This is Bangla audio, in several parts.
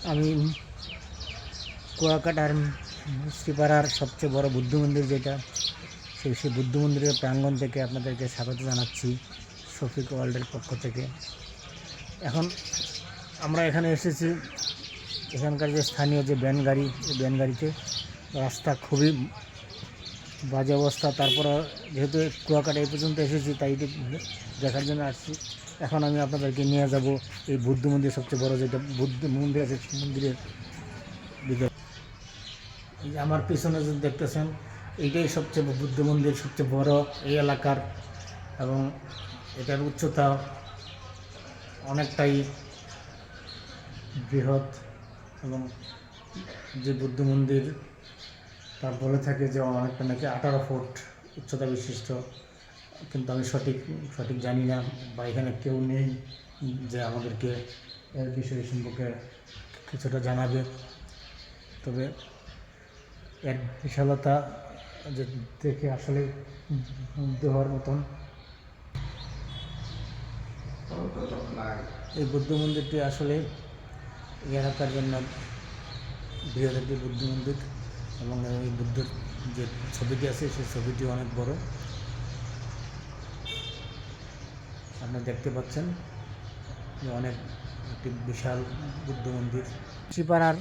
আমি কুয়াকাটার মিষ্টিপাড়ার সবচেয়ে বড় বুদ্ধ মন্দির যেটা, সেই বুদ্ধ মন্দিরের প্রাঙ্গণ থেকে আপনাদেরকে স্বাগত জানাচ্ছি শফিক ওয়ার্ল্ডের পক্ষ থেকে। এখন আমরা এখানে এসেছি, এখানকার যে স্থানীয় যে ভ্যান গাড়ি, এই ভ্যান গাড়িতে রাস্তা খুবই বাজে অবস্থা। তারপর যেহেতু কুয়াকাটা এই পর্যন্ত এসেছি, তাই দেখার জন্য আসছি। এখন আমি আপনাদেরকে নিয়ে যাব এই বুদ্ধ মন্দির, সবচেয়ে বড় যেটা বুদ্ধ মন্দির আছে, মন্দিরের ভিতরে। এই যে আমার পিছনে যে দেখতেছেন, এইটাই সবচেয়ে বুদ্ধ মন্দির, সবচেয়ে বড় এই এলাকার, এবং এটার উচ্চতা অনেকটাই বৃহৎ। এবং যে বুদ্ধ মন্দির তা বলে থাকে যে অনেকটা নাকি 18 ফুট উচ্চতা বিশিষ্ট, কিন্তু আমি সঠিক জানি না, বা এখানে কেউ নেই যে আমাদেরকে এর বিষয় সম্পর্কে কিছুটা জানাবে। তবে এর বিশালতা যে দেখে আসলে মুগ্ধ হওয়ার মতন। এই বুদ্ধ মন্দিরটি আসলে এই এলাকার জন্য বৃহৎ একটি বুদ্ধ মন্দির, এবং এই বুদ্ধর যে ছবিটি আছে সেই ছবিটি অনেক বড়, আপনারা দেখতে পাচ্ছেন যে অনেক একটি বিশাল বুদ্ধ মন্দির। চিপাড়ার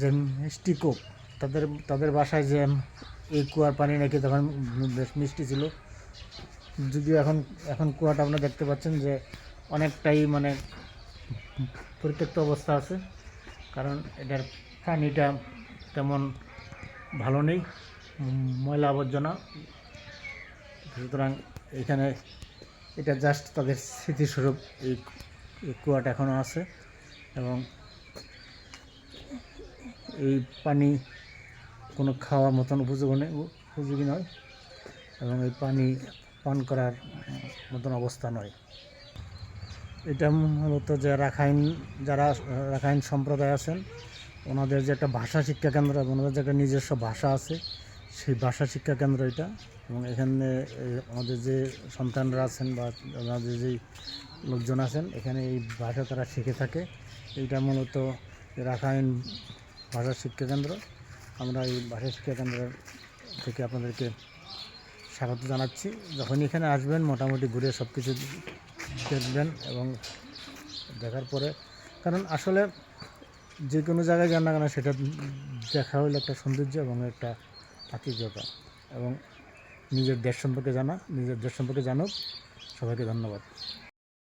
যে মিষ্টি কোপ, তাদের বাসায় যে এই কুয়ার পানি নাকি তখন বেশ মিষ্টি ছিল, যদিও এখন কুয়াটা আপনারা দেখতে পাচ্ছেন যে অনেকটাই মানে পরিত্যক্ত অবস্থা আছে, কারণ এটার পানিটা তেমন ভালো নেই, ময়লা আবর্জনা। সুতরাং এখানে এটা জাস্ট তাদের স্মৃতিস্বরূপ এই কুয়াটা এখনও আছে, এবং এই পানি কোনো খাওয়ার মতন উপযোগী নয়, এবং এই পানি পান করার মতন অবস্থা নয়। এটা মূলত যে যারা রাখাইন সম্প্রদায় আছেন, ওনাদের যে একটা ভাষা শিক্ষা কেন্দ্র, এবং ওনাদের যে একটা নিজস্ব ভাষা আছে, সেই ভাষা শিক্ষা কেন্দ্র এটা। এবং এখানে আমাদের যে সন্তানরা আছেন বা আমাদের যেই লোকজন আছেন, এখানে এই ভাষা তারা শিখে থাকে। এইটা মূলত রাখাইন ভাষা শিক্ষা কেন্দ্র। আমরা এই ভাষা শিক্ষা কেন্দ্র থেকে আপনাদেরকে স্বাগত জানাচ্ছি। যখন এখানে আসবেন মোটামুটি ঘুরে সব কিছু দেখবেন, এবং দেখার পরে, কারণ আসলে যে কোনো জায়গায় যান না কেন, সেটা দেখা হলো একটা সৌন্দর্য এবং একটা আতিথ্যতা, এবং নিজের দেশ সম্পর্কে জানুক। সবাইকে ধন্যবাদ।